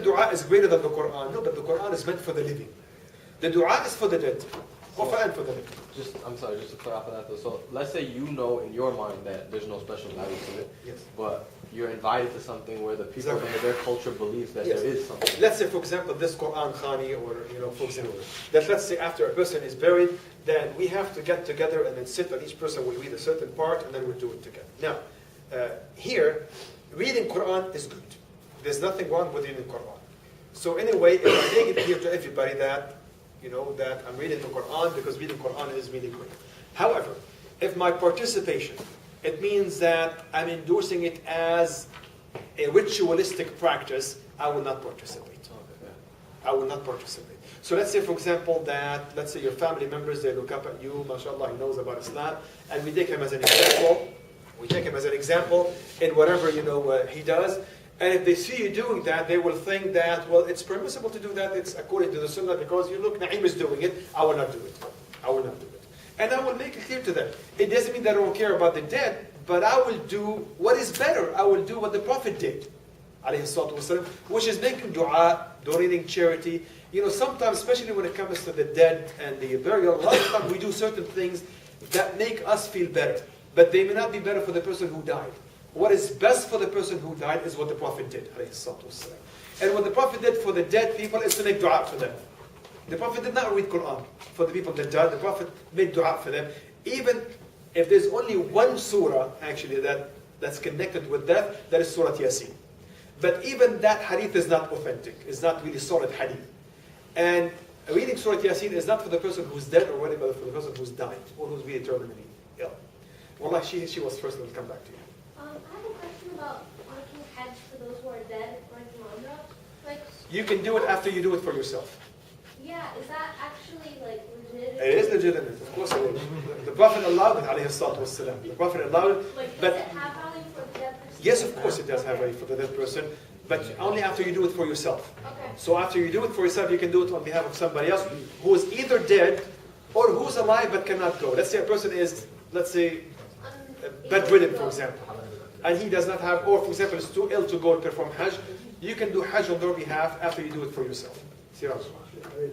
dua is greater than the Quran. No, but the Quran is meant for the living. The dua is for the dead. Quran for the living. I'm sorry, just to clarify that though. So let's say you know in your mind that there's no special value to it. Yes. But you're invited to something where the people in their culture believes that Yes. there is something. Let's say, for example, this Quran Khani, or for example, that let's say after a person is buried, then we have to get together and then sit, and each person will read a certain part, and then we'll do it together. Now, here, reading Quran is good. There's nothing wrong with reading Quran. So anyway, if I make it clear to everybody that, that I'm reading the Quran because reading Quran is really great. However, if my participation, it means that I'm endorsing it as a ritualistic practice, I will not participate. I will not participate. So let's say, for example, that, let's say your family members, they look up at you, mashallah, he knows about Islam, and we take him as an example. We take him as an example in whatever, he does. And if they see you doing that, they will think that, well, it's permissible to do that, it's according to the Sunnah, because you look, Naeem is doing it, I will not do it. I will not do it. And I will make it clear to them. It doesn't mean that I don't care about the dead, but I will do what is better. I will do what the Prophet did, ﷺ, which is making dua, donating charity. Sometimes, especially when it comes to the dead and the burial, a lot of times we do certain things that make us feel better. But they may not be better for the person who died. What is best for the person who died is what the Prophet did, ﷺ. And what the Prophet did for the dead people is to make dua for them. The Prophet did not read Quran for the people that died. The Prophet made dua for them. Even if there's only one surah, actually, that's connected with death, that is Surah Yasin. But even that hadith is not authentic. It's not really solid hadith. And reading Surah Yasin is not for the person who's dead already, but for the person who's died, or who's really terminally ill. Wallah, she was first, and we'll come back to you. I have a question about making hajj for those who are dead, or in Umrah. You can do it after you do it for yourself. Yeah, is that actually legitimate? It is legitimate, of course it is. The Prophet allowed it, alayhi salatu wassalam. The Prophet allowed it, does it have value for the dead person? yes, of course it does have value for the dead person, but only after you do it for yourself. Okay. So after you do it for yourself, you can do it on behalf of somebody else who is either dead or who's alive but cannot go. Let's say a person is, bedridden, for example, and he does not have, or for example, is too ill to go and perform Hajj. You can do Hajj on their behalf after you do it for yourself. Siraj.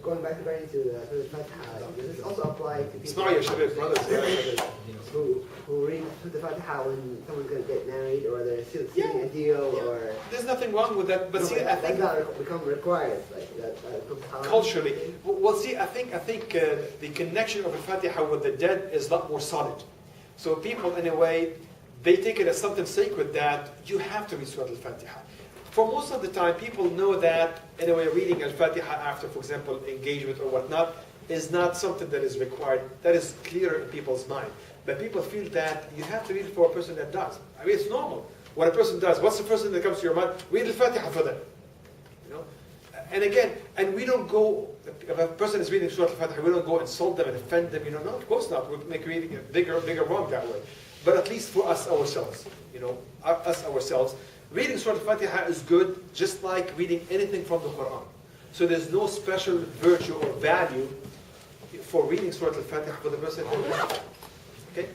Going back to the Fatiha, does this also apply to people who read the Fatiha when someone's going to get married, or they're sealing a deal, or... There's nothing wrong with that, but see, I think... That's not become required, culturally. Well, see, I think the connection of the Fatiha with the dead is a lot more solid. So people, in a way, they take it as something sacred that you have to read Surah Al-Fatiha. For most of the time, people know that, in a way, reading Al-Fatiha after, for example, engagement or whatnot, is not something that is required. That is clearer in people's mind. But people feel that you have to read it for a person that does. I mean, it's normal. When a person does, what's the first thing that comes to your mind? Read Al-Fatiha for them. And again, and we don't go, if a person is reading Surah Al-Fatiha, we don't go insult them and offend them. No, of course not. We make reading a bigger wrong that way. But at least for us ourselves, reading Surah Al-Fatiha is good, just like reading anything from the Quran. So there's no special virtue or value for reading Surah Al-Fatiha for the person who died. Okay?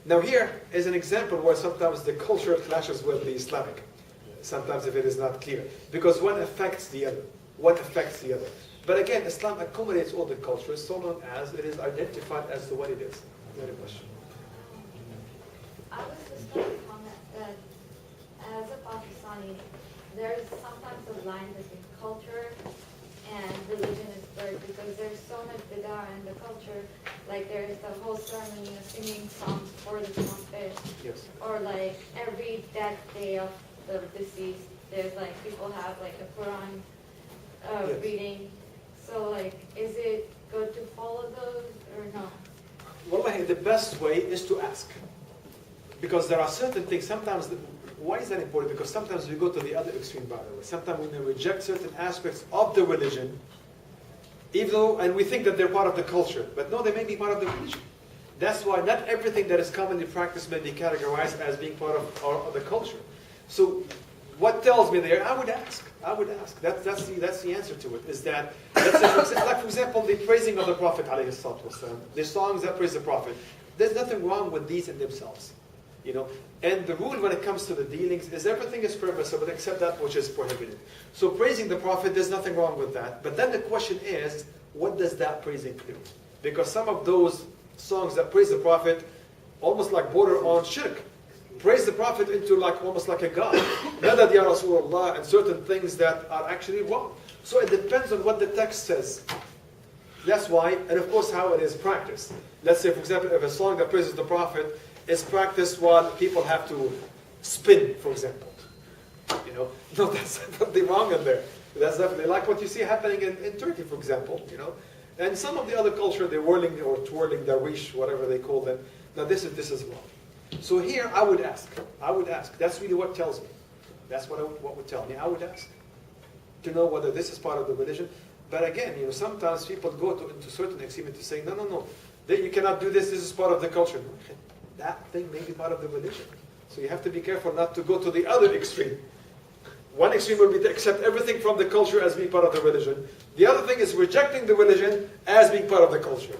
Now here is an example where sometimes the culture clashes with the Islamic. Sometimes if it is not clear. Because one affects the other. One affects the other. But again, Islam accommodates all the cultures so long as it is identified as to what it is. Another question. I was just going to comment that as a Pakistani, there's sometimes a line between culture and religion is blurred because there's so much bid'ah in the culture. Like there's the whole ceremony of singing songs for the Prophet. Yes. Or like every death day of the deceased, there's like people have like a Quran Yes. reading. So like, is it good to follow those or no? Wallahi, the best way is to ask. Because there are certain things, sometimes, why is that important? Because sometimes we go to the other extreme, by the way. Sometimes we may reject certain aspects of the religion, even though, and we think that they're part of the culture. But no, they may be part of the religion. That's why not everything that is commonly practiced may be categorized as being part of the culture. So what tells me there, I would ask. That's the answer to it, is that, let's say, like for example, the praising of the Prophet, ﷺ, the songs that praise the Prophet. There's nothing wrong with these in themselves. You know, and the rule when it comes to the dealings is everything is permissible except that which is prohibited. So praising the Prophet, there's nothing wrong with that. But then the question is, what does that praise include? Because some of those songs that praise the Prophet almost like border on shirk. Praise the Prophet into like almost like a god. Madad ya Rasulullah, and certain things that are actually wrong. So it depends on what the text says. That's why, and of course how it is practiced. Let's say, for example, if a song that praises the Prophet is practiced while people have to spin, for example. You know, no, that's definitely wrong in there. That's definitely like what you see happening in Turkey, for example. You know, and some of the other culture, they're whirling or twirling darwish, whatever they call them. Now this is wrong. So here I would ask. That's really what tells me. That's what would tell me. I would ask to know whether this is part of the religion. But again, you know, sometimes people go into certain extreme to say, no, you cannot do this. This is part of the culture. That thing may be part of the religion. So you have to be careful not to go to the other extreme. One extreme will be to accept everything from the culture as being part of the religion. The other thing is rejecting the religion as being part of the culture.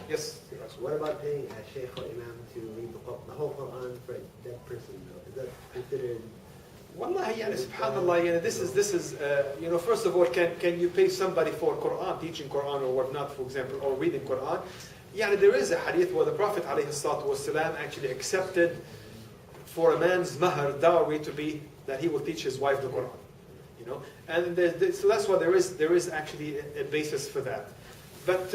Yes? What about paying a sheikh or imam to read the whole Quran for a dead person? Though? Is that considered? Wallahi, yani, subhanallah, yani, this is you know, first of all, can you pay somebody for Quran, teaching Quran or whatnot, for example, or reading Quran? Yani, there is a hadith where the Prophet ﷺ actually accepted for a man's mahar, dowry, to be that he will teach his wife the Quran. You know, and so that's why there is actually a basis for that. But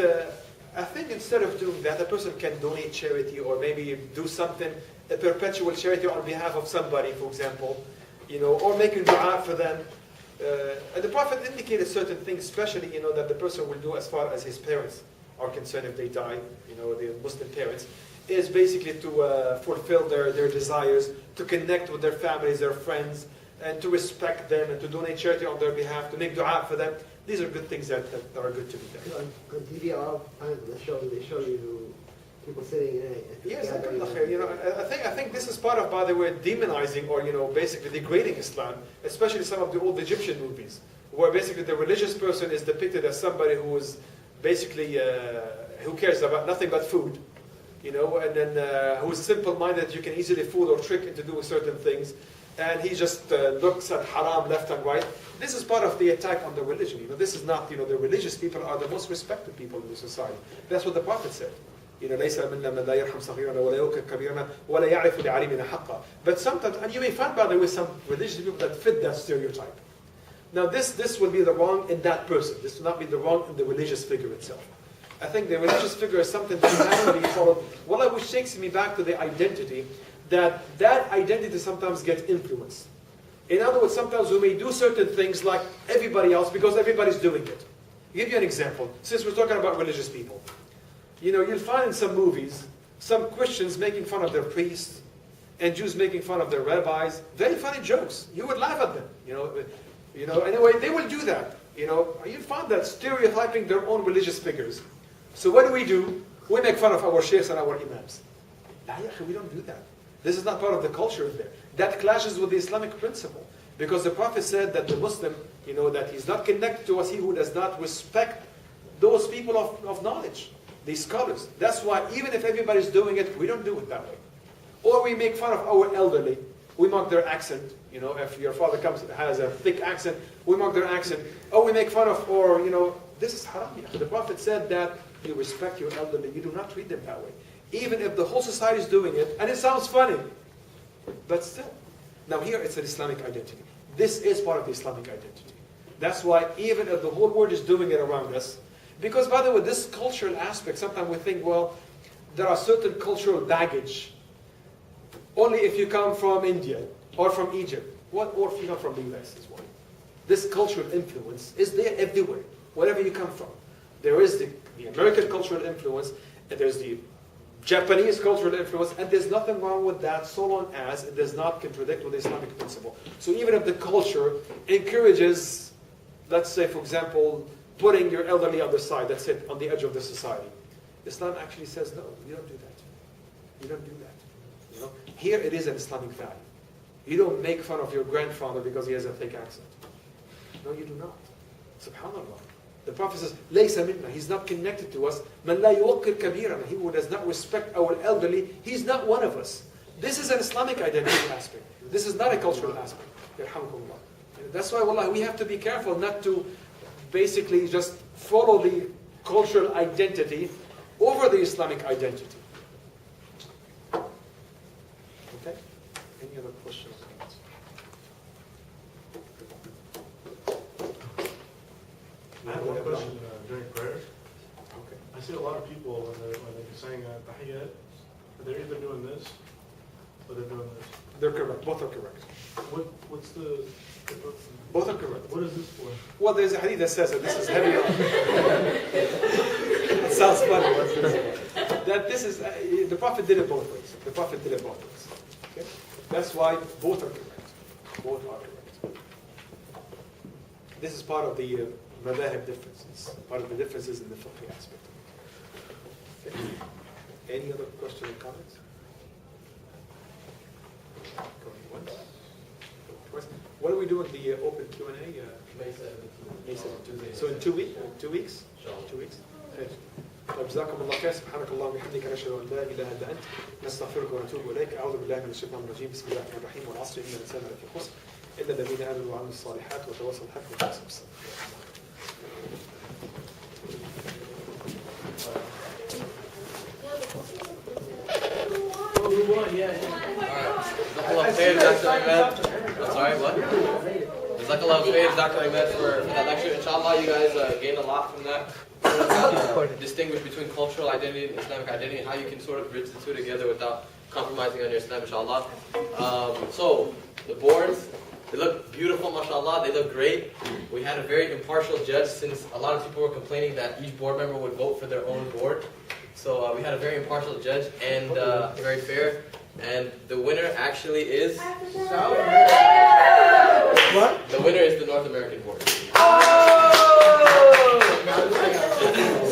I think instead of doing that, a person can donate charity or maybe do something, a perpetual charity on behalf of somebody, for example, you know, or making dua for them. And the Prophet indicated certain things, especially, you know, that the person will do as far as his parents are concerned if they die, you know, the Muslim parents, is basically to fulfill their desires, to connect with their families, their friends, and to respect them, and to donate charity on their behalf, to make dua for them. These are good things that are good to be done. On TV, all times they show you people sitting in a Yes, you know, I think this is part of, by the way, demonizing or, you know, basically degrading Islam, especially some of the old Egyptian movies, where basically the religious person is depicted as somebody who is basically who cares about nothing but food, you know, and then who's simple-minded, you can easily fool or trick into doing certain things, and he just looks at haram left and right. This is part of the attack on the religion. You know, this is not, you know, the religious people are the most respected people in the society. That's what the Prophet said. You know, ليس منا من لا يرحم صغيرنا ولا يوقر كبيرنا ولا يعرف لعليمنا حقا. But sometimes, and you may find, by the way, some religious people that fit that stereotype. Now, this will be the wrong in that person. This will not be the wrong in the religious figure itself. I think the religious figure is something that has to be followed. Well, which takes me back to the identity, that identity sometimes gets influenced. In other words, sometimes we may do certain things like everybody else because everybody's doing it. I'll give you an example. Since we're talking about religious people, you know, you'll find in some movies some Christians making fun of their priests and Jews making fun of their rabbis. Very funny jokes. You would laugh at them. You know. Anyway, they will do that. You know, you find that stereotyping their own religious figures. So what do? We make fun of our sheikhs and our imams. We don't do that. This is not part of the culture there. That clashes with the Islamic principle. Because the Prophet said that the Muslim, you know, that he's not connected to us, he who does not respect those people of knowledge, these scholars. That's why even if everybody's doing it, we don't do it that way. Or we make fun of our elderly. We mock their accent. You know, if your father has a thick accent, we mock their accent. Or we make fun of, or, you know, this is haram. The Prophet said that you respect your elderly. You do not treat them that way. Even if the whole society is doing it, and it sounds funny, but still. Now here it's an Islamic identity. This is part of the Islamic identity. That's why even if the whole world is doing it around us, because by the way, this cultural aspect, sometimes we think, well, there are certain cultural baggage. Only if you come from India or from Egypt, or if you come from the US as well. This cultural influence is there everywhere, wherever you come from. There is the American cultural influence, and there's the Japanese cultural influence, and there's nothing wrong with that so long as it does not contradict with the Islamic principle. So even if the culture encourages, let's say, for example, putting your elderly on the side, that's it, on the edge of the society, Islam actually says, no, you don't do that. You don't do that. You know? Here it is an Islamic value. You don't make fun of your grandfather because he has a thick accent. No, you do not. SubhanAllah. The Prophet says, لَيْسَ مِنَّا. He's not connected to us. مَنْ لَا يُوَقِّرْ كَبِيرًا. He who does not respect our elderly, he's not one of us. This is an Islamic identity aspect. This is not a cultural aspect. Yarhamukumullah. That's why, wallah, we have to be careful not to basically just follow the cultural identity over the Islamic identity. Okay? Any other questions? I have one question during prayer. Okay. I see a lot of people when they're saying tahiyyat, they're either doing this or they're doing this. They're correct. Both are correct. What's the Both are correct. what is this for? Well, there's a hadith that says that this is heavy on. It sounds funny. That this is, the Prophet did it both ways. The Prophet did it both ways. Okay? That's why both are correct. Both are correct. This is part of the madhahib differences. Part of the differences in the fiqh aspect. Okay? Any other questions or comments? Going once. Going twice. What do we do with the open Q&A? May 7th. May 7th. So in 2 weeks? 2 weeks? 2 weeks. خير. طيب جزاكم الله خير. سبحانك اللهم وبحمدك نشهد ان لا اله الا انت نستغفرك ونتوب اليك. اعوذ بالله من الشيطان الرجيم. بسم الله الرحمن الرحيم. والعصر ان الانسان لفي خسر الا الذين امنوا وعملوا الصالحات وتواصوا بالحق وتواصوا بالصبر. Jazakallah khair, Dr. Imad. I'm sorry, what? Jazakallah khair, Dr. Imad, for that lecture. Inshallah, you guys gained a lot from that. Distinguish between cultural identity and Islamic identity, and how you can sort of bridge the two together without compromising on your Islam, inshallah. So, the boards, they look beautiful, mashallah. They look great. We had a very impartial judge, since a lot of people were complaining that each board member would vote for their own board. So we had a very impartial judge and very fair. And the winner actually is... What? The winner is the North American board.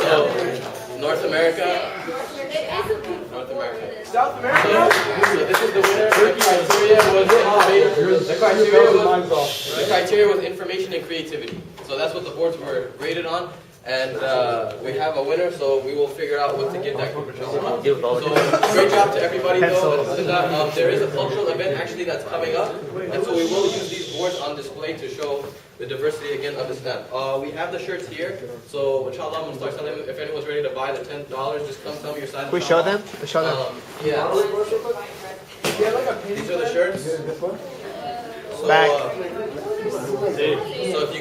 So, North America... North America. South America. So this is the winner. The criteria was information and creativity. So that's what the boards were rated on. And we have a winner, so we will figure out what to give that group. So great job to everybody though. There is a cultural event actually that's coming up. And so we will use these boards on display to show the diversity again of Islam. We have the shirts here. So inshallah, I'm going to start selling them. If anyone's ready to buy the $10, just come tell me your size. We show them? Show them. Yeah. These are the shirts. This one? So, Back. so if you